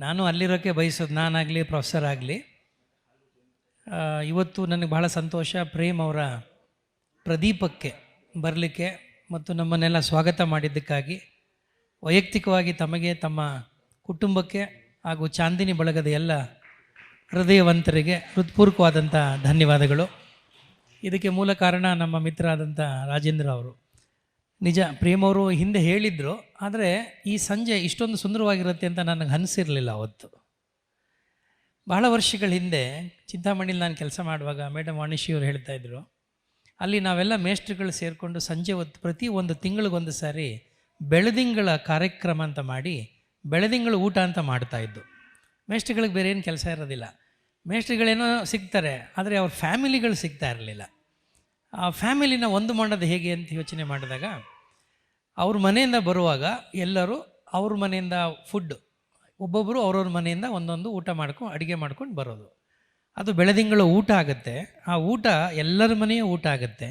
ನಾನು ಅಲ್ಲಿರೋಕ್ಕೆ ಬಯಸೋದು, ನಾನಾಗಲಿ ಪ್ರೊಫೆಸರ್ ಆಗಲಿ. ಇವತ್ತು ನನಗೆ ಬಹಳ ಸಂತೋಷ ಪ್ರೇಮ್ ಅವರ ಪ್ರದೀಪಕ್ಕೆ ಬರಲಿಕ್ಕೆ ಮತ್ತು ನಮ್ಮನ್ನೆಲ್ಲ ಸ್ವಾಗತ ಮಾಡಿದ್ದಕ್ಕಾಗಿ ವೈಯಕ್ತಿಕವಾಗಿ ತಮಗೆ, ತಮ್ಮ ಕುಟುಂಬಕ್ಕೆ ಹಾಗೂ ಚಾಂದಿನಿ ಬಳಗದ ಎಲ್ಲ ಹೃದಯವಂತರಿಗೆ ಹೃತ್ಪೂರ್ವಕವಾದಂಥ ಧನ್ಯವಾದಗಳು. ಇದಕ್ಕೆ ಮೂಲ ಕಾರಣ ನಮ್ಮ ಮಿತ್ರ ಆದಂಥ ರಾಜೇಂದ್ರ ಅವರು. ನಿಜ, ಪ್ರೇಮ್ ಅವರು ಹಿಂದೆ ಹೇಳಿದರು, ಆದರೆ ಈ ಸಂಜೆ ಇಷ್ಟೊಂದು ಸುಂದರವಾಗಿರುತ್ತೆ ಅಂತ ನನಗೆ ಅನಿಸಿರಲಿಲ್ಲ ಅವತ್ತು. ಬಹಳ ವರ್ಷಗಳ ಹಿಂದೆ ಚಿಂತಾಮಣಿಲಿ ನಾನು ಕೆಲಸ ಮಾಡುವಾಗ ಮೇಡಮ್ ವಾಣಿಶಿಯವರು ಹೇಳ್ತಾಯಿದ್ರು, ಅಲ್ಲಿ ನಾವೆಲ್ಲ ಮೇಷ್ಟ್ರುಗಳು ಸೇರಿಕೊಂಡು ಸಂಜೆ ಹೊತ್ತು ಪ್ರತಿ ಒಂದು ತಿಂಗಳಿಗೊಂದು ಸಾರಿ ಬೆಳದಿಂಗಳ ಕಾರ್ಯಕ್ರಮ ಅಂತ ಮಾಡಿ ಬೆಳದಿಂಗಳ ಊಟ ಅಂತ ಮಾಡ್ತಾಯಿದ್ದು. ಮೇಷ್ಟ್ರುಗಳಿಗೆ ಬೇರೆ ಏನು ಕೆಲಸ ಇರೋದಿಲ್ಲ. ಮೇಷ್ಟ್ರುಗಳೇನೋ ಸಿಗ್ತಾರೆ, ಆದರೆ ಅವ್ರ ಫ್ಯಾಮಿಲಿಗಳು ಸಿಗ್ತಾ ಇರಲಿಲ್ಲ. ಆ ಫ್ಯಾಮಿಲಿನ ಒಂದು ಮಾಡೋದು ಹೇಗೆ ಅಂತ ಯೋಚನೆ ಮಾಡಿದಾಗ, ಅವ್ರ ಮನೆಯಿಂದ ಬರುವಾಗ ಎಲ್ಲರೂ ಅವ್ರ ಮನೆಯಿಂದ ಫುಡ್, ಒಬ್ಬೊಬ್ಬರು ಅವ್ರವ್ರ ಮನೆಯಿಂದ ಒಂದೊಂದು ಊಟ ಅಡುಗೆ ಮಾಡ್ಕೊಂಡು ಬರೋದು. ಅದು ಬೆಳದಿಂಗಳ ಊಟ ಆಗುತ್ತೆ. ಆ ಊಟ ಎಲ್ಲರ ಮನೆಯ ಊಟ ಆಗುತ್ತೆ.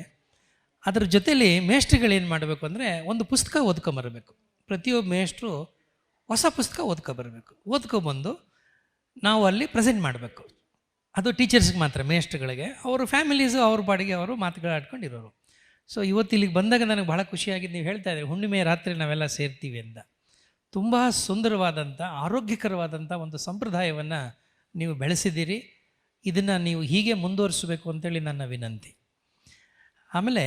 ಅದ್ರ ಜೊತೆಲಿ ಮೇಷ್ಟ್ರುಗಳೇನು ಮಾಡಬೇಕು ಅಂದರೆ ಒಂದು ಪುಸ್ತಕ ಓದ್ಕೊಂಬರಬೇಕು. ಪ್ರತಿಯೊಬ್ಬ ಮೇಷ್ಟ್ರು ಹೊಸ ಪುಸ್ತಕ ಓದ್ಕೊಬರ್ಬೇಕು. ಓದ್ಕೊಬಂದು ನಾವು ಅಲ್ಲಿ ಪ್ರೆಸೆಂಟ್ ಮಾಡಬೇಕು. ಅದು ಟೀಚರ್ಸ್ಗೆ ಮಾತ್ರ, ಮೇಷ್ಟ್ರುಗಳಿಗೆ. ಅವರು ಫ್ಯಾಮಿಲೀಸು ಅವ್ರ ಪಾಡಿಗೆ ಅವರು ಮಾತುಗಳಾಡ್ಕೊಂಡಿರೋರು. ಸೊ ಇವತ್ತು ಇಲ್ಲಿಗೆ ಬಂದಾಗ ನನಗೆ ಭಾಳ ಖುಷಿಯಾಗಿದ್ದು, ನೀವು ಹೇಳ್ತಾ ಇದ್ದೀರಿ ಹುಣ್ಣಿಮೆ ರಾತ್ರಿ ನಾವೆಲ್ಲ ಸೇರ್ತೀವಿ ಅಂತ. ತುಂಬ ಸುಂದರವಾದಂಥ ಆರೋಗ್ಯಕರವಾದಂಥ ಒಂದು ಸಂಪ್ರದಾಯವನ್ನು ನೀವು ಬೆಳೆಸಿದ್ದೀರಿ. ಇದನ್ನು ನೀವು ಹೀಗೆ ಮುಂದುವರಿಸಬೇಕು ಅಂತೇಳಿ ನನ್ನ ವಿನಂತಿ. ಆಮೇಲೆ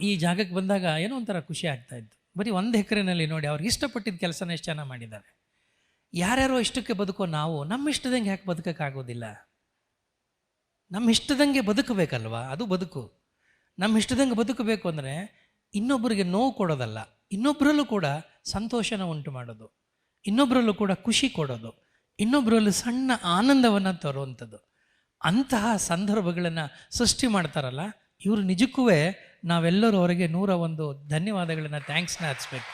ಈ ಜಾಗಕ್ಕೆ ಬಂದಾಗ ಏನೋ ಒಂಥರ ಖುಷಿ ಆಗ್ತಾಯಿತ್ತು. ಬರೀ 1 ಎಕರೆನಲ್ಲಿ ನೋಡಿ, ಅವ್ರಿಗೆ ಇಷ್ಟಪಟ್ಟಿದ್ದ ಕೆಲಸನ ಎಷ್ಟು ಚೆನ್ನಾಗಿ ಮಾಡಿದ್ದಾರೆ. ಯಾರ್ಯಾರೋ ಇಷ್ಟಕ್ಕೆ ಬದುಕೋ ನಾವು ನಮ್ಮ ಇಷ್ಟದಂಗೆ ಯಾಕೆ ಬದುಕೋಕ್ಕಾಗೋದಿಲ್ಲ? ನಮ್ಮ ಇಷ್ಟದಂಗೆ ಬದುಕಬೇಕಲ್ವ, ಅದು ಬದುಕು. ನಮ್ಮ ಇಷ್ಟದಂಗೆ ಬದುಕಬೇಕು ಅಂದರೆ ಇನ್ನೊಬ್ಬರಿಗೆ ನೋವು ಕೊಡೋದಲ್ಲ, ಇನ್ನೊಬ್ಬರಲ್ಲೂ ಕೂಡ ಸಂತೋಷನ ಉಂಟು ಮಾಡೋದು, ಇನ್ನೊಬ್ಬರಲ್ಲೂ ಕೂಡ ಖುಷಿ ಕೊಡೋದು, ಇನ್ನೊಬ್ಬರಲ್ಲೂ ಸಣ್ಣ ಆನಂದವನ್ನು ತರುವಂಥದ್ದು. ಅಂತಹ ಸಂದರ್ಭಗಳನ್ನು ಸೃಷ್ಟಿ ಮಾಡ್ತಾರಲ್ಲ, ಇವರು ನಿಜಕ್ಕೂ ನಾವೆಲ್ಲರೂ ಅವರಿಗೆ 101 ಧನ್ಯವಾದಗಳನ್ನು, ಥ್ಯಾಂಕ್ಸ್ನ ಹಚ್ಬೇಕು.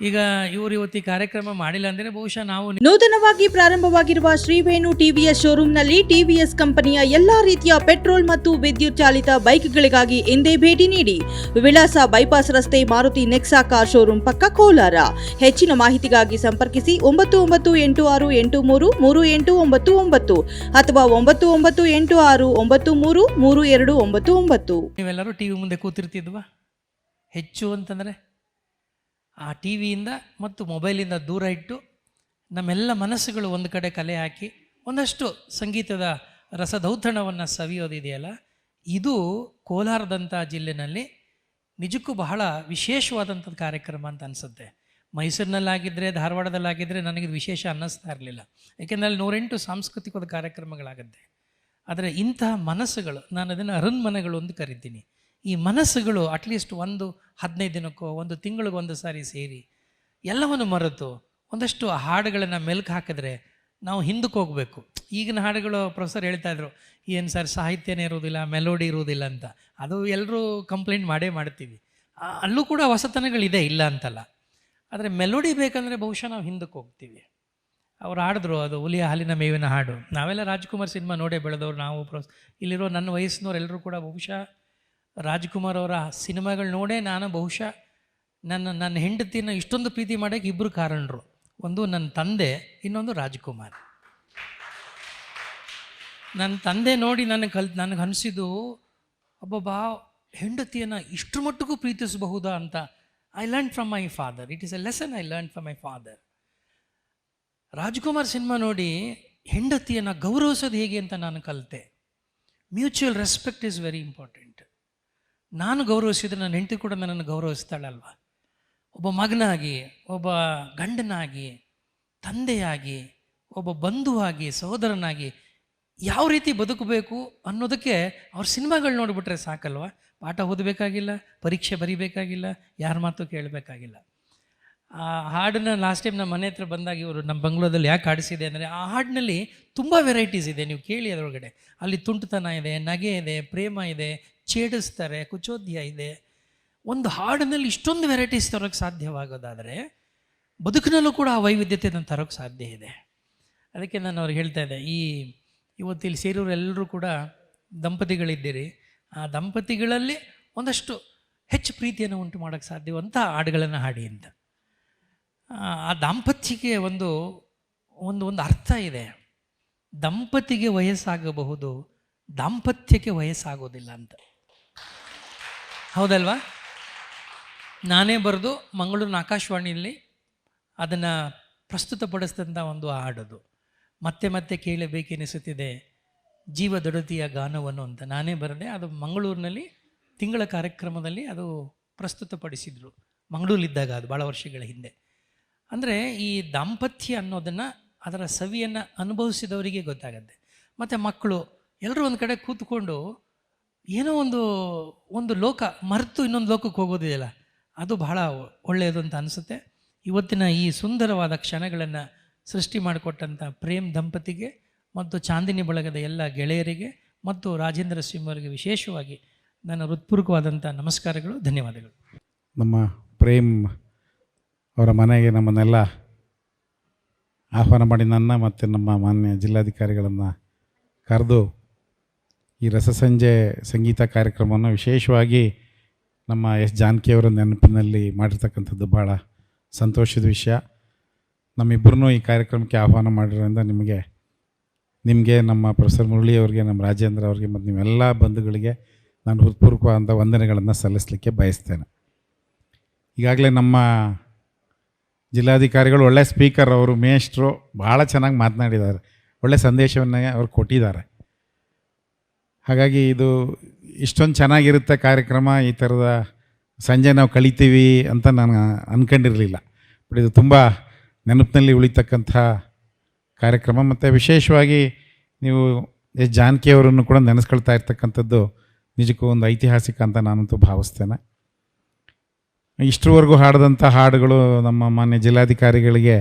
ಈಗ ಇವರು ಇವತ್ತು ಕಾರ್ಯಕ್ರಮ ಮಾಡಿಲ್ಲ ಅಂದರೆ ಬಹುಶಃ ನಾವು ನೂತನವಾಗಿ ಪ್ರಾರಂಭವಾಗಿರುವ ಶ್ರೀವೇಣು ಟಿವಿಎಸ್ ಶೋರೂಮ್ನಲ್ಲಿ ಟಿವಿಎಸ್ ಕಂಪನಿಯ ಎಲ್ಲಾ ರೀತಿಯ ಪೆಟ್ರೋಲ್ ಮತ್ತು ವಿದ್ಯುತ್ ಚಾಲಿತ ಬೈಕ್ಗಳಿಗಾಗಿ ಎಂದೇ ಭೇಟಿ ನೀಡಿ. ವಿಳಾಸ ಬೈಪಾಸ್ ರಸ್ತೆ, ಮಾರುತಿ ನೆಕ್ಸಾ ಕಾರ್ ಶೋರೂಮ್ ಪಕ್ಕ, ಕೋಲಾರ. ಹೆಚ್ಚಿನ ಮಾಹಿತಿಗಾಗಿ ಸಂಪರ್ಕಿಸಿ 9986333899 ಅಥವಾ 9986933299. ನೀವೆಲ್ಲರೂ ಟಿವಿ ಮುಂದೆ ಕೂತಿರ್ತಿದ್ವಾ? ಹೆಚ್ಚು ಅಂತಂದರೆ ಆ ಟಿ ವಿಯಿಂದ ಮತ್ತು ಮೊಬೈಲಿಂದ ದೂರ ಇಟ್ಟು ನಮ್ಮೆಲ್ಲ ಮನಸ್ಸುಗಳು ಒಂದು ಕಡೆ ಕಲೆ ಹಾಕಿ ಒಂದಷ್ಟು ಸಂಗೀತದ ರಸದೌತಣವನ್ನು ಸವಿಯೋದಿದೆಯಲ್ಲ, ಇದು ಕೋಲಾರದಂಥ ಜಿಲ್ಲೆನಲ್ಲಿ ನಿಜಕ್ಕೂ ಬಹಳ ವಿಶೇಷವಾದಂಥದ್ದು ಕಾರ್ಯಕ್ರಮ ಅಂತ ಅನಿಸುತ್ತೆ. ಮೈಸೂರಿನಲ್ಲಾಗಿದ್ದರೆ, ಧಾರವಾಡದಲ್ಲಾಗಿದ್ದರೆ ನನಗಿದು ವಿಶೇಷ ಅನ್ನಿಸ್ತಾ ಇರಲಿಲ್ಲ. ಏಕೆಂದರೆ ಅಲ್ಲಿ 108 ಸಾಂಸ್ಕೃತಿಕದ ಕಾರ್ಯಕ್ರಮಗಳಾಗುತ್ತೆ. ಆದರೆ ಇಂತಹ ಮನಸ್ಸುಗಳು, ನಾನು ಅದನ್ನು ಅರಣ್ಮನೆಗಳು ಅಂತ ಕರಿತೀನಿ. ಈ ಮನಸ್ಸುಗಳು ಅಟ್ಲೀಸ್ಟ್ 15 ದಿನಕ್ಕೋ 1 ತಿಂಗಳಿಗೊಂದು ಸಾರಿ ಸೇರಿ ಎಲ್ಲವನ್ನು ಮರೆತು ಒಂದಷ್ಟು ಹಾಡುಗಳನ್ನು ಮೆಲ್ಕು ಹಾಕಿದ್ರೆ ನಾವು ಹಿಂದಕ್ಕೆ ಹೋಗಬೇಕು. ಈಗಿನ ಹಾಡುಗಳು ಪ್ರೊಫೆಸರ್ ಹೇಳ್ತಾ ಇದ್ರು, ಏನು ಸರ್ ಸಾಹಿತ್ಯನೇ ಇರೋದಿಲ್ಲ, ಮೆಲೋಡಿ ಇರೋದಿಲ್ಲ ಅಂತ. ಅದು ಎಲ್ಲರೂ ಕಂಪ್ಲೇಂಟ್ ಮಾಡ್ತೀವಿ. ಅಲ್ಲೂ ಕೂಡ ಹೊಸತನಗಳಿದೆ, ಇಲ್ಲ ಅಂತಲ್ಲ. ಆದರೆ ಮೆಲೋಡಿ ಬೇಕಂದರೆ ಬಹುಶಃ ನಾವು ಹಿಂದಕ್ಕೆ ಹೋಗ್ತೀವಿ. ಅವ್ರು ಹಾಡಿದ್ರು, ಅದು ಹುಲಿಯ ಹಾಲಿನ ಮೇವಿನ ಹಾಡು. ನಾವೆಲ್ಲ ರಾಜ್ಕುಮಾರ್ ಸಿನಿಮಾ ನೋಡೇ ಬೆಳೆದವ್ರು. ನಾವು ಇಲ್ಲಿರೋ ನನ್ನ ವಯಸ್ಸಿನವ್ರು ಎಲ್ಲರೂ ಕೂಡ ಬಹುಶಃ ರಾಜ್ಕುಮಾರ್ ಅವರ ಸಿನಿಮಾಗಳು ನೋಡೇ ನಾನು ಬಹುಶಃ ನನ್ನ ಹೆಂಡತಿನ ಇಷ್ಟೊಂದು ಪ್ರೀತಿ ಮಾಡೋಕ್ಕೆ 2 ಕಾರಣರು. ಒಂದು ನನ್ನ ತಂದೆ, ಇನ್ನೊಂದು ರಾಜ್ಕುಮಾರ್. ನನ್ನ ತಂದೆ ನೋಡಿ ನನಗೆ ಅನಿಸಿದ್ದು, ಒಬ್ಬೊಬ್ಬ ಹೆಂಡತಿಯನ್ನು ಇಷ್ಟರ ಮಟ್ಟಿಗೂ ಪ್ರೀತಿಸಬಹುದಾ ಅಂತ. I learn from my father. It is A lesson I learn from my father. Rajkumar cinema ನೋಡಿ ಹೆಂಡತಿಯನ್ನು ಗೌರವಿಸೋದು ಹೇಗೆ ಅಂತ ನಾನು ಕಲಿತೆ. Mutual respect is very important. ನಾನು ಗೌರವಿಸಿದ್ರೆ ನನ್ನ ಹೆಂಡತಿ ಕೂಡ ನನ್ನನ್ನು ಗೌರವಿಸ್ತಾಳಲ್ವ. ಒಬ್ಬ ಮಗನಾಗಿ, ಒಬ್ಬ ಗಂಡನಾಗಿ, ತಂದೆಯಾಗಿ, ಒಬ್ಬ ಬಂಧುವಾಗಿ, ಸಹೋದರನಾಗಿ ಯಾವ ರೀತಿ ಬದುಕಬೇಕು ಅನ್ನೋದಕ್ಕೆ ಅವ್ರ ಸಿನಿಮಾಗಳು ನೋಡಿಬಿಟ್ರೆ ಸಾಕಲ್ವ. ಪಾಠ ಓದಬೇಕಾಗಿಲ್ಲ, ಪರೀಕ್ಷೆ ಬರೀಬೇಕಾಗಿಲ್ಲ, ಯಾರ ಮಾತು ಕೇಳಬೇಕಾಗಿಲ್ಲ. ಆ ಹಾಡನ್ನ ಲಾಸ್ಟ್ ಟೈಮ್ ನಮ್ಮ ಮನೆ ಹತ್ರ ಬಂದಾಗ ಇವರು ನಮ್ಮ ಬಂಗ್ಲೋದಲ್ಲಿ ಯಾಕೆ ಹಾಡಿಸಿದೆ ಅಂದರೆ, ಆ ಹಾಡಿನಲ್ಲಿ ತುಂಬ ವೆರೈಟೀಸ್ ಇದೆ. ನೀವು ಕೇಳಿ, ಅದರೊಳಗಡೆ ಅಲ್ಲಿ ತುಂಟತನ ಇದೆ, ನಗೆ ಇದೆ, ಪ್ರೇಮ ಇದೆ, ಛೇಡಿಸ್ತಾರೆ, ಕುಚೋದ್ಯ ಇದೆ. ಒಂದು ಹಾಡಿನಲ್ಲಿ ಇಷ್ಟೊಂದು ವೆರೈಟೀಸ್ ತರೋಕ್ಕೆ ಸಾಧ್ಯವಾಗೋದಾದರೆ ಬದುಕಿನಲ್ಲೂ ಕೂಡ ಆ ವೈವಿಧ್ಯತೆಯನ್ನು ತರೋಕ್ಕೆ ಸಾಧ್ಯ ಇದೆ. ಅದಕ್ಕೆ ನಾನು ಅವ್ರಿಗೆ ಹೇಳ್ತಾ ಇದ್ದೆ, ಇವತ್ತಿಲ್ಲಿ ಸೇರಿರೋರು ಎಲ್ಲರೂ ಕೂಡ ದಂಪತಿಗಳಿದ್ದೀರಿ. ಆ ದಂಪತಿಗಳಲ್ಲಿ ಒಂದಷ್ಟು ಹೆಚ್ಚು ಪ್ರೀತಿಯನ್ನು ಉಂಟು ಮಾಡೋಕ್ಕೆ ಸಾಧ್ಯವಂಥ ಹಾಡುಗಳನ್ನು ಹಾಡಿ ಅಂತ. ಆ ದಾಂಪತ್ಯಕ್ಕೆ ಒಂದು ಒಂದು ಒಂದು ಅರ್ಥ ಇದೆ. ದಂಪತಿಗೆ ವಯಸ್ಸಾಗಬಹುದು, ದಾಂಪತ್ಯಕ್ಕೆ ವಯಸ್ಸಾಗೋದಿಲ್ಲ ಅಂತ. ಹೌದಲ್ವಾ? ನಾನೇ ಬರೆದು ಮಂಗಳೂರಿನ ಆಕಾಶವಾಣಿಯಲ್ಲಿ ಅದನ್ನು ಪ್ರಸ್ತುತಪಡಿಸಿದಂಥ ಒಂದು ಹಾಡದು. ಮತ್ತೆ ಮತ್ತೆ ಕೇಳಬೇಕೆನಿಸುತ್ತಿದೆ ಜೀವದೊಡತಿಯ ಗಾನವನ್ನು ಅಂತ ನಾನೇ ಬರೆದೆ. ಅದು ಮಂಗಳೂರಿನಲ್ಲಿ ತಿಂಗಳ ಕಾರ್ಯಕ್ರಮದಲ್ಲಿ ಅದು ಪ್ರಸ್ತುತಪಡಿಸಿದರು, ಮಂಗಳೂರಲ್ಲಿದ್ದಾಗ, ಅದು ಭಾಳ ವರ್ಷಗಳ ಹಿಂದೆ. ಅಂದರೆ ಈ ದಾಂಪತ್ಯ ಅನ್ನೋದನ್ನು, ಅದರ ಸವಿಯನ್ನು ಅನುಭವಿಸಿದವರಿಗೆ ಗೊತ್ತಾಗತ್ತೆ. ಮತ್ತು ಮಕ್ಕಳು ಎಲ್ಲರೂ ಒಂದು ಕಡೆ ಕೂತ್ಕೊಂಡು ಏನೋ ಒಂದು ಲೋಕ ಮರೆತು ಇನ್ನೊಂದು ಲೋಕಕ್ಕೆ ಹೋಗೋದಿದೆಯಲ್ಲ, ಅದು ಬಹಳ ಒಳ್ಳೆಯದು ಅಂತ ಅನಿಸುತ್ತೆ. ಇವತ್ತಿನ ಈ ಸುಂದರವಾದ ಕ್ಷಣಗಳನ್ನು ಸೃಷ್ಟಿ ಮಾಡಿಕೊಟ್ಟಂಥ ಪ್ರೇಮ್ ದಂಪತಿಗೆ ಮತ್ತು ಚಾಂದಿನಿ ಬಳಗದ ಎಲ್ಲ ಗೆಳೆಯರಿಗೆ ಮತ್ತು ರಾಜೇಂದ್ರ ಸಿಂಹ ಅವರಿಗೆ ವಿಶೇಷವಾಗಿ ನನ್ನ ಹೃತ್ಪೂರ್ವಕವಾದಂಥ ನಮಸ್ಕಾರಗಳು, ಧನ್ಯವಾದಗಳು. ನಮ್ಮ ಪ್ರೇಮ್ ಅವರ ಮನೆಗೆ ನಮ್ಮನ್ನೆಲ್ಲ ಆಹ್ವಾನ ಮಾಡಿ ನನ್ನ ಮತ್ತು ನಮ್ಮ ಮಾನ್ಯ ಜಿಲ್ಲಾಧಿಕಾರಿಗಳನ್ನು ಕರೆದು ಈ ರಸಸಂಜೆ ಸಂಗೀತ ಕಾರ್ಯಕ್ರಮವನ್ನು ವಿಶೇಷವಾಗಿ ನಮ್ಮ ಎಸ್ ಜಾನಕಿಯವರ ನೆನಪಿನಲ್ಲಿ ಮಾಡಿರ್ತಕ್ಕಂಥದ್ದು ಭಾಳ ಸಂತೋಷದ ವಿಷಯ. ನಮ್ಮಿಬ್ಬರನ್ನೂ ಈ ಕಾರ್ಯಕ್ರಮಕ್ಕೆ ಆಹ್ವಾನ ಮಾಡಿರೋದ್ರಿಂದ ನಿಮಗೆ ನಮ್ಮ ಪ್ರೊಫೆಸರ್ ಮುರಳಿ ಅವರಿಗೆ, ನಮ್ಮ ರಾಜೇಂದ್ರ ಅವರಿಗೆ ಮತ್ತು ನಿಮ್ಮೆಲ್ಲ ಬಂಧುಗಳಿಗೆ ನಾನು ಹೃತ್ಪೂರ್ವಕವಾದ ವಂದನೆಗಳನ್ನು ಸಲ್ಲಿಸಲಿಕ್ಕೆ ಬಯಸ್ತೇನೆ. ಈಗಾಗಲೇ ನಮ್ಮ ಜಿಲ್ಲಾಧಿಕಾರಿಗಳು ಒಳ್ಳೆಯ ಸ್ಪೀಕರ್, ಅವರು ಮೇಷ್ಟ್ರು, ಭಾಳ ಚೆನ್ನಾಗಿ ಮಾತನಾಡಿದ್ದಾರೆ, ಒಳ್ಳೆಯ ಸಂದೇಶವನ್ನು ಅವರು ಕೊಟ್ಟಿದ್ದಾರೆ. ಹಾಗಾಗಿ ಇದು ಇಷ್ಟೊಂದು ಚೆನ್ನಾಗಿರುತ್ತೆ ಕಾರ್ಯಕ್ರಮ, ಈ ಥರದ ಸಂಜೆ ನಾವು ಕಳಿತೀವಿ ಅಂತ ನಾನು ಅಂದ್ಕೊಂಡಿರಲಿಲ್ಲ. ಬಟ್ ಇದು ತುಂಬ ನೆನಪಿನಲ್ಲಿ ಉಳಿತಕ್ಕಂಥ ಕಾರ್ಯಕ್ರಮ. ಮತ್ತು ವಿಶೇಷವಾಗಿ ನೀವು ಎಸ್ ಜಾನಕಿಯವರನ್ನು ಕೂಡ ನೆನೆಸ್ಕೊಳ್ತಾ ಇರ್ತಕ್ಕಂಥದ್ದು ನಿಜಕ್ಕೂ ಒಂದು ಐತಿಹಾಸಿಕ ಅಂತ ನಾನಂತೂ ಭಾವಿಸ್ತೇನೆ. ಇಷ್ಟರವರೆಗೂ ಹಾಡಿದಂಥ ಹಾಡುಗಳು ನಮ್ಮ ಮಾನ್ಯ ಜಿಲ್ಲಾಧಿಕಾರಿಗಳಿಗೆ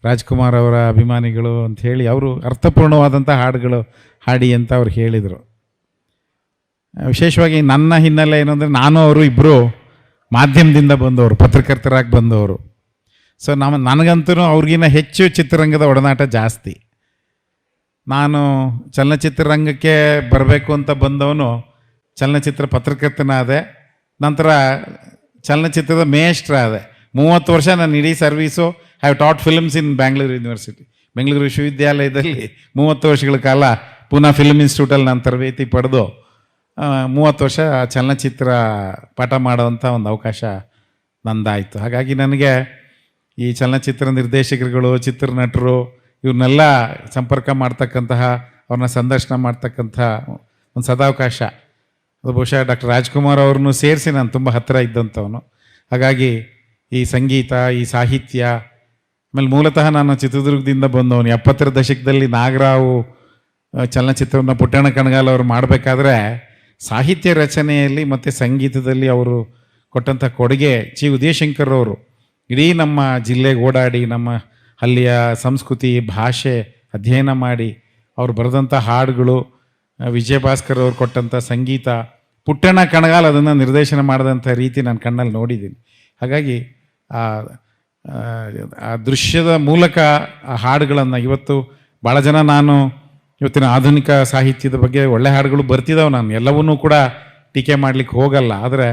ರಾಜ್ಕುಮಾರ್ ಅವರ ಅಭಿಮಾನಿಗಳು ಅಂಥೇಳಿ ಅವರು ಅರ್ಥಪೂರ್ಣವಾದಂಥ ಹಾಡುಗಳು ಹಾಡಿ ಅಂತ ಅವ್ರು ಹೇಳಿದರು. ವಿಶೇಷವಾಗಿ ನನ್ನ ಹಿನ್ನೆಲೆ ಏನು ಅಂದರೆ, ನಾನು ಅವರು ಇಬ್ಬರು ಮಾಧ್ಯಮದಿಂದ ಬಂದವರು, ಪತ್ರಕರ್ತರಾಗಿ ಬಂದವರು. ಸೊ ನನಗಂತೂ ಅವ್ರಿಗಿನ್ನ ಹೆಚ್ಚು ಚಿತ್ರರಂಗದ ಒಡನಾಟ ಜಾಸ್ತಿ. ನಾನು ಚಲನಚಿತ್ರರಂಗಕ್ಕೆ ಬರಬೇಕು ಅಂತ ಬಂದವನು ಚಲನಚಿತ್ರ ಪತ್ರಕರ್ತನಾದೆ, ನಂತರ ಚಲನಚಿತ್ರದ ಮೇಷ್ಟ್ರ ಆದೆ. 30 ವರ್ಷ ನಾನು ಇಡೀ service have taught films in Bangalore university, Bengaluru ವಿಶ್ವವಿದ್ಯಾಲಯದಲ್ಲಿ 30 ವರ್ಷಗಳ ಕಾಲ ಪೂನಾ ಫಿಲ್ಮ್ ಇನ್ಸ್ಟಿಟ್ಯೂಟಲ್ಲಿ ನಾನು ತರಬೇತಿ ಪಡೆದು 30 ವರ್ಷ ಚಲನಚಿತ್ರ ಪಾಠ ಮಾಡೋವಂಥ ಒಂದು ಅವಕಾಶ ನಂದಾಯಿತು. ಹಾಗಾಗಿ ನನಗೆ ಈ ಚಲನಚಿತ್ರ ನಿರ್ದೇಶಕರುಗಳು, ಚಿತ್ರನಟರು, ಇವ್ರನ್ನೆಲ್ಲ ಸಂಪರ್ಕ ಮಾಡ್ತಕ್ಕಂತಹ, ಅವ್ರನ್ನ ಸಂದರ್ಶನ ಮಾಡ್ತಕ್ಕಂಥ ಒಂದು ಸದಾವಕಾಶ ಅದು ಬಹುಶಃ ಡಾಕ್ಟರ್ ರಾಜ್ಕುಮಾರ್ ಅವ್ರನ್ನೂ ಸೇರಿಸಿ ನಾನು ತುಂಬ ಹತ್ತಿರ ಇದ್ದಂಥವನು. ಹಾಗಾಗಿ ಈ ಸಂಗೀತ, ಈ ಸಾಹಿತ್ಯ, ಆಮೇಲೆ ಮೂಲತಃ ನಾನು ಚಿತ್ರದುರ್ಗದಿಂದ ಬಂದವನು. 70ರ ದಶಕದಲ್ಲಿ ನಾಗರಾವು ಚಲನಚಿತ್ರವನ್ನು ಪುಟ್ಟಣ್ಣ ಕಣಗಾಲ್ ಅವರು ಮಾಡಬೇಕಾದ್ರೆ ಸಾಹಿತ್ಯ ರಚನೆಯಲ್ಲಿ ಮತ್ತು ಸಂಗೀತದಲ್ಲಿ ಅವರು ಕೊಟ್ಟಂಥ ಕೊಡುಗೆ, ಚಿ ಉದಯಶಂಕರ್ ಅವರು ಇಡೀ ನಮ್ಮ ಜಿಲ್ಲೆಗೆ ಓಡಾಡಿ ನಮ್ಮ ಅಲ್ಲಿಯ ಸಂಸ್ಕೃತಿ, ಭಾಷೆ ಅಧ್ಯಯನ ಮಾಡಿ ಅವರು ಬರೆದಂಥ ಹಾಡುಗಳು, ವಿಜಯಭಾಸ್ಕರ್ ಅವರು ಕೊಟ್ಟಂಥ ಸಂಗೀತ, ಪುಟ್ಟಣ್ಣ ಕಣಗಾಲ್ ಅದನ್ನು ನಿರ್ದೇಶನ ಮಾಡಿದಂಥ ರೀತಿ ನಾನು ಕಣ್ಣಲ್ಲಿ ನೋಡಿದ್ದೀನಿ. ಹಾಗಾಗಿ ಆ ದೃಶ್ಯದ ಮೂಲಕ ಆ ಹಾಡುಗಳನ್ನು ಇವತ್ತು ಭಾಳ ಜನ, ನಾನು ಇವತ್ತಿನ ಆಧುನಿಕ ಸಾಹಿತ್ಯದ ಬಗ್ಗೆ ಒಳ್ಳೆ ಹಾಡುಗಳು ಬರ್ತಿದ್ದಾವೆ, ನಾನು ಎಲ್ಲವನ್ನೂ ಕೂಡ ಟೀಕೆ ಮಾಡಲಿಕ್ಕೆ ಹೋಗಲ್ಲ. ಆದರೆ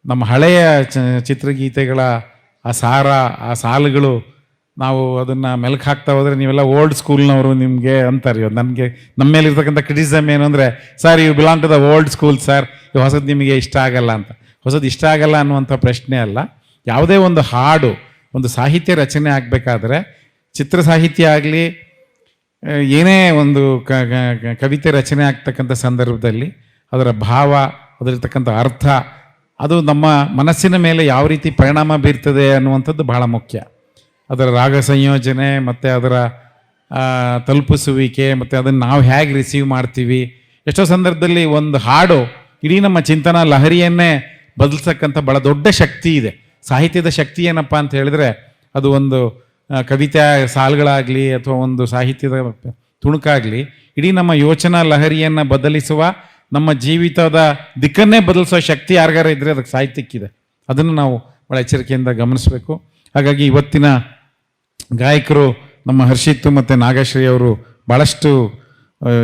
ನಮ್ಮ ಹಳೆಯ ಚಿತ್ರಗೀತೆಗಳ ಆ ಸಾರ, ಆ ಸಾಲುಗಳು, ನಾವು ಅದನ್ನು ಮೆಲುಕು ಹಾಕ್ತಾ ಹೋದರೆ ನೀವೆಲ್ಲ ಓಲ್ಡ್ ಸ್ಕೂಲ್ನವರು ನಿಮಗೆ ಅಂತಾರೆ. ಇವತ್ತು ನನಗೆ ನಮ್ಮ ಮೇಲೆ ಇರ್ತಕ್ಕಂಥ ಕ್ರಿಟಿಸಮ್ ಏನು ಅಂದರೆ, sir you belong to the old school sir, ಹೊಸದು ನಿಮಗೆ ಇಷ್ಟ ಆಗಲ್ಲ ಅಂತ. ಹೊಸದು ಇಷ್ಟ ಆಗಲ್ಲ ಅನ್ನುವಂಥ ಪ್ರಶ್ನೆ ಅಲ್ಲ. ಯಾವುದೇ ಒಂದು ಹಾಡು, ಒಂದು ಸಾಹಿತ್ಯ ರಚನೆ ಆಗಬೇಕಾದ್ರೆ, ಚಿತ್ರ ಸಾಹಿತ್ಯ ಆಗಲಿ, ಏನೇ ಒಂದು ಕವಿತೆ ರಚನೆ ಆಗ್ತಕ್ಕಂಥ ಸಂದರ್ಭದಲ್ಲಿ ಅದರ ಭಾವ, ಅದರಿರ್ತಕ್ಕಂಥ ಅರ್ಥ, ಅದು ನಮ್ಮ ಮನಸ್ಸಿನ ಮೇಲೆ ಯಾವ ರೀತಿ ಪರಿಣಾಮ ಬೀರ್ತದೆ ಅನ್ನುವಂಥದ್ದು ಬಹಳ ಮುಖ್ಯ. ಅದರ ರಾಗ ಸಂಯೋಜನೆ ಮತ್ತು ಅದರ ತಲುಪಿಸುವಿಕೆ ಮತ್ತು ಅದನ್ನು ನಾವು ಹೇಗೆ ರಿಸೀವ್ ಮಾಡ್ತೀವಿ. ಎಷ್ಟೋ ಸಂದರ್ಭದಲ್ಲಿ ಒಂದು ಹಾಡು ಇಡೀ ನಮ್ಮ ಚಿಂತನಾ ಲಹರಿಯನ್ನೇ ಬದಲಿಸಕ್ಕಂಥ ಭಾಳ ದೊಡ್ಡ ಶಕ್ತಿ ಇದೆ. ಸಾಹಿತ್ಯದ ಶಕ್ತಿ ಏನಪ್ಪ ಅಂತ ಹೇಳಿದ್ರೆ, ಅದು ಒಂದು ಕವಿತೆ ಸಾಲುಗಳಾಗಲಿ ಅಥವಾ ಒಂದು ಸಾಹಿತ್ಯದ ತುಣುಕಾಗಲಿ ಇಡೀ ನಮ್ಮ ಯೋಚನಾ ಲಹರಿಯನ್ನು ಬದಲಿಸುವ, ನಮ್ಮ ಜೀವಿತದ ದಿಕ್ಕನ್ನೇ ಬದಲಿಸೋ ಶಕ್ತಿ ಯಾರಿಗಾರ ಇದ್ದರೆ ಅದಕ್ಕೆ ಸಾಹಿತ್ಯಕ್ಕಿದೆ. ಅದನ್ನು ನಾವು ಭಾಳ ಎಚ್ಚರಿಕೆಯಿಂದ ಗಮನಿಸಬೇಕು. ಹಾಗಾಗಿ ಇವತ್ತಿನ ಗಾಯಕರು ನಮ್ಮ ಹರ್ಷಿತ್ ಮತ್ತು ನಾಗಶ್ರೀ ಅವರು ಭಾಳಷ್ಟು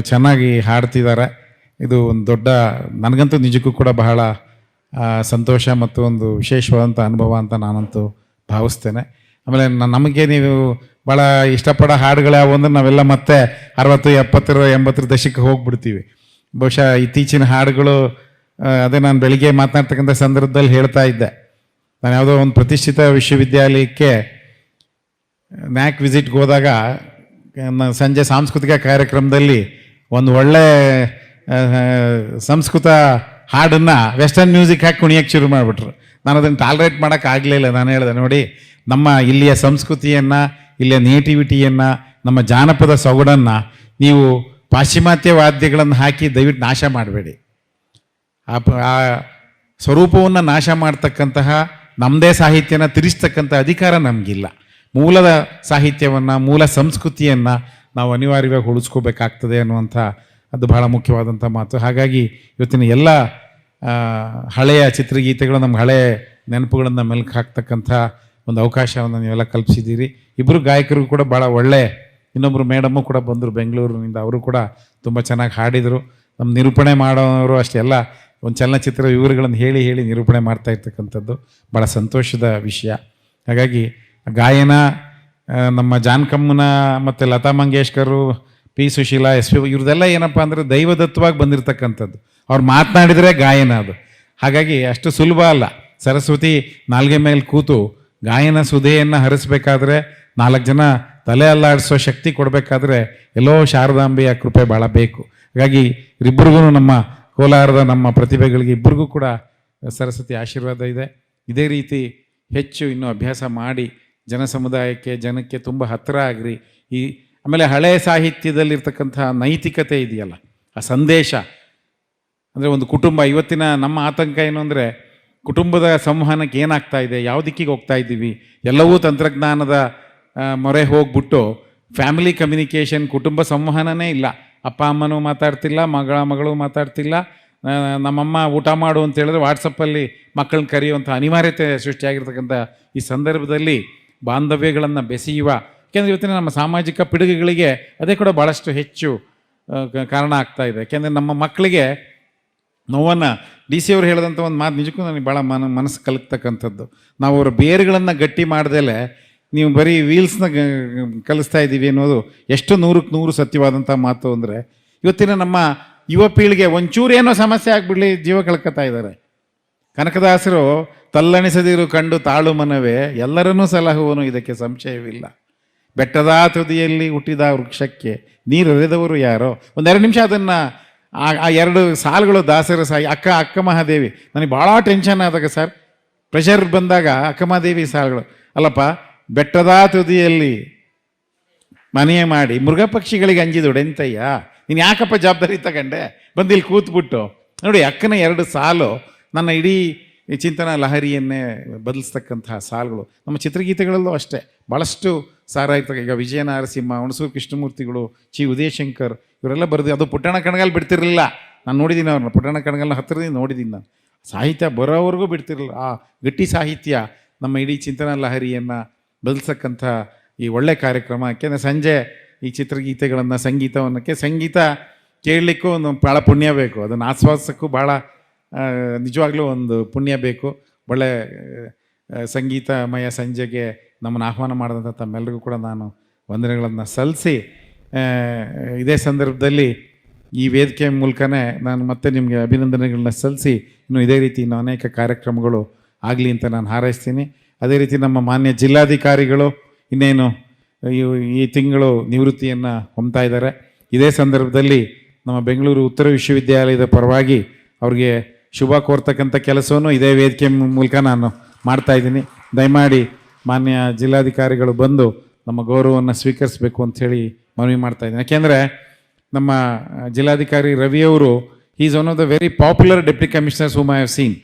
ಚೆನ್ನಾಗಿ ಹಾಡ್ತಿದ್ದಾರೆ. ಇದು ಒಂದು ದೊಡ್ಡ, ನನಗಂತೂ ನಿಜಕ್ಕೂ ಕೂಡ ಬಹಳ ಸಂತೋಷ ಮತ್ತು ಒಂದು ವಿಶೇಷವಾದಂಥ ಅನುಭವ ಅಂತ ನಾನಂತೂ ಭಾವಿಸ್ತೇನೆ. ಆಮೇಲೆ ನಮಗೆ ನೀವು ಭಾಳ ಇಷ್ಟಪಡೋ ಹಾಡುಗಳು ಯಾವುವು ಅಂದ್ರೆ ನಾವೆಲ್ಲ ಮತ್ತೆ 60, 70, 80 ದಶಕಕ್ಕೆ ಹೋಗ್ಬಿಡ್ತೀವಿ. ಬಹುಶಃ ಇತ್ತೀಚಿನ ಹಾಡುಗಳು ಅದೇ ನಾನು ಬೆಳಿಗ್ಗೆ ಮಾತನಾಡ್ತಕ್ಕಂಥ ಸಂದರ್ಭದಲ್ಲಿ ಹೇಳ್ತಾ ಇದ್ದೆ, ನಾನು ಯಾವುದೋ ಒಂದು ಪ್ರತಿಷ್ಠಿತ ವಿಶ್ವವಿದ್ಯಾಲಯಕ್ಕೆ ನ್ಯಾಕ್ ವಿಸಿಟ್ಗೆ ಹೋದಾಗ ಸಂಜೆ ಸಾಂಸ್ಕೃತಿಕ ಕಾರ್ಯಕ್ರಮದಲ್ಲಿ ಒಂದು ಒಳ್ಳೆ ಸಂಸ್ಕೃತ ಹಾಡನ್ನು ವೆಸ್ಟರ್ನ್ ಮ್ಯೂಸಿಕ್ ಹಾಕಿ ಕುಣಿಯೋಕ್ಕೆ ಶುರು ಮಾಡಿಬಿಟ್ರು. ನಾನು ಅದನ್ನು ಟಾಲರೇಟ್ ಮಾಡೋಕ್ಕಾಗಲಿಲ್ಲ. ನಾನು ಹೇಳಿದೆ, ನೋಡಿ, ನಮ್ಮ ಇಲ್ಲಿಯ ಸಂಸ್ಕೃತಿಯನ್ನು, ಇಲ್ಲಿಯ ನೇಟಿವಿಟಿಯನ್ನು, ನಮ್ಮ ಜಾನಪದ ಸೊಗಡನ್ನು ನೀವು ಪಾಶ್ಚಿಮಾತ್ಯ ವಾದ್ಯಗಳನ್ನು ಹಾಕಿ ದಯವಿಟ್ಟು ನಾಶ ಮಾಡಬೇಡಿ. ಆ ಸ್ವರೂಪವನ್ನು ನಾಶ ಮಾಡ್ತಕ್ಕಂತಹ ನಮ್ಮದೇ ಸಾಹಿತ್ಯನ ತಿರುಸ್ತಕ್ಕಂಥ ಅಧಿಕಾರ ನಮಗಿಲ್ಲ. ಮೂಲದ ಸಾಹಿತ್ಯವನ್ನು, ಮೂಲ ಸಂಸ್ಕೃತಿಯನ್ನು ನಾವು ಅನಿವಾರ್ಯವಾಗಿ ಉಳಿಸ್ಕೋಬೇಕಾಗ್ತದೆ ಅನ್ನುವಂಥ ಅದು ಬಹಳ ಮುಖ್ಯವಾದಂಥ ಮಾತು. ಹಾಗಾಗಿ ಇವತ್ತಿನ ಎಲ್ಲ ಹಳೆಯ ಚಿತ್ರಗೀತೆಗಳು, ನಮ್ಮ ಹಳೆಯ ನೆನಪುಗಳನ್ನು ಮೆಲುಕು ಹಾಕ್ತಕ್ಕಂಥ ಒಂದು ಅವಕಾಶವನ್ನು ನೀವೆಲ್ಲ ಕಲ್ಪಿಸಿದ್ದೀರಿ. ಇಬ್ಬರು ಗಾಯಕರು ಕೂಡ ಭಾಳ ಒಳ್ಳೆ, ಇನ್ನೊಬ್ಬರು ಮೇಡಮ್ಮು ಕೂಡ ಬಂದರು ಬೆಂಗಳೂರಿನಿಂದ, ಅವರು ಕೂಡ ತುಂಬ ಚೆನ್ನಾಗಿ ಹಾಡಿದರು. ನಮ್ಮ ನಿರೂಪಣೆ ಮಾಡೋರು ಅಷ್ಟೇ ಎಲ್ಲ ಒಂದು ಚಲನಚಿತ್ರ ವಿವರಗಳನ್ನು ಹೇಳಿ ಹೇಳಿ ನಿರೂಪಣೆ ಮಾಡ್ತಾ ಇರ್ತಕ್ಕಂಥದ್ದು ಭಾಳ ಸಂತೋಷದ ವಿಷಯ. ಹಾಗಾಗಿ ಗಾಯನ ನಮ್ಮ ಜಾನಕಮ್ಮನ ಮತ್ತು ಲತಾ ಮಂಗೇಶ್ಕರು, ಪಿ ಸುಶೀಲಾ, SP ಇವ್ರದೆಲ್ಲ ಏನಪ್ಪ ಅಂದರೆ ದೈವದತ್ತವಾಗಿ ಬಂದಿರತಕ್ಕಂಥದ್ದು. ಅವ್ರು ಮಾತನಾಡಿದರೆ ಗಾಯನ ಅದು. ಹಾಗಾಗಿ ಅಷ್ಟು ಸುಲಭ ಅಲ್ಲ. ಸರಸ್ವತಿ ನಾಲ್ಗೆ ಮೇಲೆ ಕೂತು ಗಾಯನ ಸುಧೆಯನ್ನು ಹರಿಸ್ಬೇಕಾದ್ರೆ, 4 ಜನ ತಲೆ ಅಲ್ಲಾಡಿಸೋ ಶಕ್ತಿ ಕೊಡಬೇಕಾದ್ರೆ ಎಲ್ಲೋ ಶಾರದಾಂಬೆಯ ಕೃಪೆ ಭಾಳ ಬೇಕು. ಹಾಗಾಗಿ ಇಬ್ಬರಿಗೂ, ನಮ್ಮ ಕೋಲಾರದ ನಮ್ಮ ಪ್ರತಿಭೆಗಳಿಗೆ ಇಬ್ಬರಿಗೂ ಕೂಡ ಸರಸ್ವತಿ ಆಶೀರ್ವಾದ ಇದೆ. ಇದೇ ರೀತಿ ಹೆಚ್ಚು ಇನ್ನೂ ಅಭ್ಯಾಸ ಮಾಡಿ ಜನ ಸಮುದಾಯಕ್ಕೆ, ಜನಕ್ಕೆ ತುಂಬ ಹತ್ತಿರ ಆಗ್ರಿ. ಆಮೇಲೆ ಹಳೆಯ ಸಾಹಿತ್ಯದಲ್ಲಿರ್ತಕ್ಕಂಥ ನೈತಿಕತೆ ಇದೆಯಲ್ಲ, ಆ ಸಂದೇಶ ಅಂದರೆ ಒಂದು ಕುಟುಂಬ, ಇವತ್ತಿನ ನಮ್ಮ ಆತಂಕ ಏನು ಅಂದರೆ ಕುಟುಂಬದ ಸಂವಹನಕ್ಕೆ ಏನಾಗ್ತಾ ಇದೆ, ಯಾವ ದಿಕ್ಕಿಗೆ ಹೋಗ್ತಾ ಇದ್ದೀವಿ, ಎಲ್ಲವೂ ತಂತ್ರಜ್ಞಾನದ ಮೊರೆ ಹೋಗ್ಬಿಟ್ಟು ಫ್ಯಾಮಿಲಿ ಕಮ್ಯುನಿಕೇಷನ್, ಕುಟುಂಬ ಸಂವಹನನೇ ಇಲ್ಲ. ಅಪ್ಪ ಅಮ್ಮನೂ ಮಾತಾಡ್ತಿಲ್ಲ, ಮಗಳು ಮಾತಾಡ್ತಿಲ್ಲ. ನಮ್ಮಮ್ಮ ಊಟ ಮಾಡು ಅಂತ ಹೇಳಿದ್ರೆ ವಾಟ್ಸಪ್ಪಲ್ಲಿ ಮಕ್ಕಳನ್ನ ಕರೆಯುವಂಥ ಅನಿವಾರ್ಯತೆ ಸೃಷ್ಟಿಯಾಗಿರ್ತಕ್ಕಂಥ ಈ ಸಂದರ್ಭದಲ್ಲಿ ಬಾಂಧವ್ಯಗಳನ್ನು ಬೆಸೆಯುವ, ಯಾಕೆಂದರೆ ಇವತ್ತಿನ ನಮ್ಮ ಸಾಮಾಜಿಕ ಪಿಡುಗುಗಳಿಗೆ ಅದೇ ಕೂಡ ಭಾಳಷ್ಟು ಹೆಚ್ಚು ಕಾರಣ ಆಗ್ತಾ ಇದೆ. ಯಾಕೆಂದರೆ ನಮ್ಮ ಮಕ್ಕಳಿಗೆ ನೋವನ್ನು DC ಅವರು ಹೇಳಿದಂಥ ಒಂದು ಮಾತು ನಿಜಕ್ಕೂ ನನಗೆ ಭಾಳ ಮನಸ್ಸು ಕಲಕ್ತಕ್ಕಂಥದ್ದು. ನಾವು ಅವರ ಬೇರುಗಳನ್ನು ಗಟ್ಟಿ ಮಾಡ್ದಲೇ ನೀವು ಬರೀ ವೀಲ್ಸ್ನ ಕಲಿಸ್ತಾ ಇದ್ದೀವಿ ಅನ್ನೋದು ಎಷ್ಟು 100ಕ್ಕೆ 100 ಸತ್ಯವಾದಂಥ ಮಾತು. ಅಂದರೆ ಇವತ್ತಿನ ನಮ್ಮ ಯುವ ಪೀಳಿಗೆ ಒಂಚೂರು ಏನೋ ಸಮಸ್ಯೆ ಆಗಿಬಿಡಲಿ ಜೀವ ಕಳ್ಕೊತಾ ಇದ್ದಾರೆ. ಕನಕದಾಸರು ತಲ್ಲಣಿಸದಿರು ಕಂಡು ತಾಳು ಮನವೇ ಎಲ್ಲರನ್ನೂ ಸಲಹುವನು, ಇದಕ್ಕೆ ಸಂಶಯವಿಲ್ಲ. ಬೆಟ್ಟದ ತುದಿಯಲ್ಲಿ ಹುಟ್ಟಿದ ವೃಕ್ಷಕ್ಕೆ ನೀರೆರೆದವರು ಯಾರೋ. 2 ನಿಮಿಷ ಅದನ್ನು ಆ 2 ಸಾಲುಗಳು ದಾಸರ ಸಾಯಿ ಅಕ್ಕ ಮಹಾದೇವಿ. ನನಗೆ ಭಾಳ ಟೆನ್ಷನ್ ಆದಾಗ ಸರ್, ಪ್ರೆಷರ್ ಬಂದಾಗ ಅಕ್ಕ ಮಹಾದೇವಿ ಸಾಲುಗಳು ಅಲ್ಲಪ್ಪ, ಬೆಟ್ಟದ ತುದಿಯಲ್ಲಿ ಮನೆಯ ಮಾಡಿ ಮೃಗ ಪಕ್ಷಿಗಳಿಗೆ ಅಂಜಿದೊಡೆಂತಯ್ಯ, ನೀನು ಯಾಕಪ್ಪ ಜವಾಬ್ದಾರಿ ತಗೊಂಡೆ, ಬಂದಿಲ್ಲಿ ಕೂತ್ಬಿಟ್ಟು ನೋಡಿ. ಅಕ್ಕನ 2 ಸಾಲು ನನ್ನ ಇಡೀ ಚಿಂತನ ಲಹರಿಯನ್ನೇ ಬದಲಿಸ್ತಕ್ಕಂತಹ ಸಾಲುಗಳು. ನಮ್ಮ ಚಿತ್ರಗೀತೆಗಳಲ್ಲೂ ಅಷ್ಟೇ ಭಾಳಷ್ಟು ಸಾರ ಇರ್ತಕ್ಕ. ಈಗ ವಿಜಯ ನರಸಿಂಹ, ಹುಣಸೂರು ಕೃಷ್ಣಮೂರ್ತಿಗಳು, ಚಿ ಉದಯಶಂಕರ್ ಇವರೆಲ್ಲ ಬರೆದು, ಅದು ಪುಟ್ಟಣ ಕಣಗಾಲ್ ಬಿಡ್ತಿರಲಿಲ್ಲ. ನಾನು ನೋಡಿದ್ದೀನಿ ಅವ್ರನ್ನ, ಪುಟ್ಟಣ ಕಣಗಾಲ್ನ ಹತ್ತಿರದಿಂದ ನೋಡಿದ್ದೀನಿ ನಾನು. ಸಾಹಿತ್ಯ ಬರೋವರೆಗೂ ಬಿಡ್ತಿರಲಿಲ್ಲ. ಆ ಗಟ್ಟಿ ಸಾಹಿತ್ಯ ನಮ್ಮ ಇಡೀ ಚಿಂತನ ಲಹರಿಯನ್ನು ಬದಲಿಸ್ತಕ್ಕಂಥ ಈ ಒಳ್ಳೆ ಕಾರ್ಯಕ್ರಮ. ಯಾಕೆಂದರೆ ಸಂಜೆ ಈ ಚಿತ್ರಗೀತೆಗಳನ್ನು, ಸಂಗೀತ ಕೇಳಲಿಕ್ಕೂ ಒಂದು ಭಾಳ ಪುಣ್ಯ ಬೇಕು, ಅದನ್ನು ಆಸ್ವಾದಿಸೋಕ್ಕೂ ಭಾಳ ನಿಜವಾಗ್ಲೂ ಒಂದು ಪುಣ್ಯ ಬೇಕು. ಒಳ್ಳೆ ಸಂಗೀತಮಯ ಸಂಜೆಗೆ ನಮ್ಮನ್ನು ಆಹ್ವಾನ ಮಾಡಿದಂಥ ತಮ್ಮೆಲ್ಲರಿಗೂ ಕೂಡ ನಾನು ವಂದನೆಗಳನ್ನು ಸಲ್ಲಿಸಿ, ಇದೇ ಸಂದರ್ಭದಲ್ಲಿ ಈ ವೇದಿಕೆ ಮೂಲಕನೇ ನಾನು ಮತ್ತೆ ನಿಮಗೆ ಅಭಿನಂದನೆಗಳನ್ನ ಸಲ್ಲಿಸಿ, ಇನ್ನು ಇದೇ ರೀತಿ ಇನ್ನು ಅನೇಕ ಕಾರ್ಯಕ್ರಮಗಳು ಆಗಲಿ ಅಂತ ನಾನು ಹಾರೈಸ್ತೀನಿ. ಅದೇ ರೀತಿ ನಮ್ಮ ಮಾನ್ಯ ಜಿಲ್ಲಾಧಿಕಾರಿಗಳು ಇನ್ನೇನು ಈ ತಿಂಗಳು ನಿವೃತ್ತಿಯನ್ನು ಹೊಮ್ತಾ ಇದ್ದಾರೆ. ಇದೇ ಸಂದರ್ಭದಲ್ಲಿ ನಮ್ಮ ಬೆಂಗಳೂರು ಉತ್ತರ ವಿಶ್ವವಿದ್ಯಾಲಯದ ಪರವಾಗಿ ಅವ್ರಿಗೆ ಶುಭ ಕೋರ್ತಕ್ಕಂಥ ಕೆಲಸವನ್ನು ಇದೇ ವೇದಿಕೆ ಮೂಲಕ ನಾನು ಮಾಡ್ತಾಯಿದ್ದೀನಿ. ದಯಮಾಡಿ ಮಾನ್ಯ ಜಿಲ್ಲಾಧಿಕಾರಿಗಳು ಬಂದು ನಮ್ಮ ಗೌರವವನ್ನು ಸ್ವೀಕರಿಸಬೇಕು ಅಂಥೇಳಿ ಮನವಿ ಮಾಡ್ತಾಯಿದ್ದೀನಿ. ಯಾಕೆಂದರೆ ನಮ್ಮ ಜಿಲ್ಲಾಧಿಕಾರಿ ರವಿಯವರು, is one of the very popular deputy commissioners whom I have scene.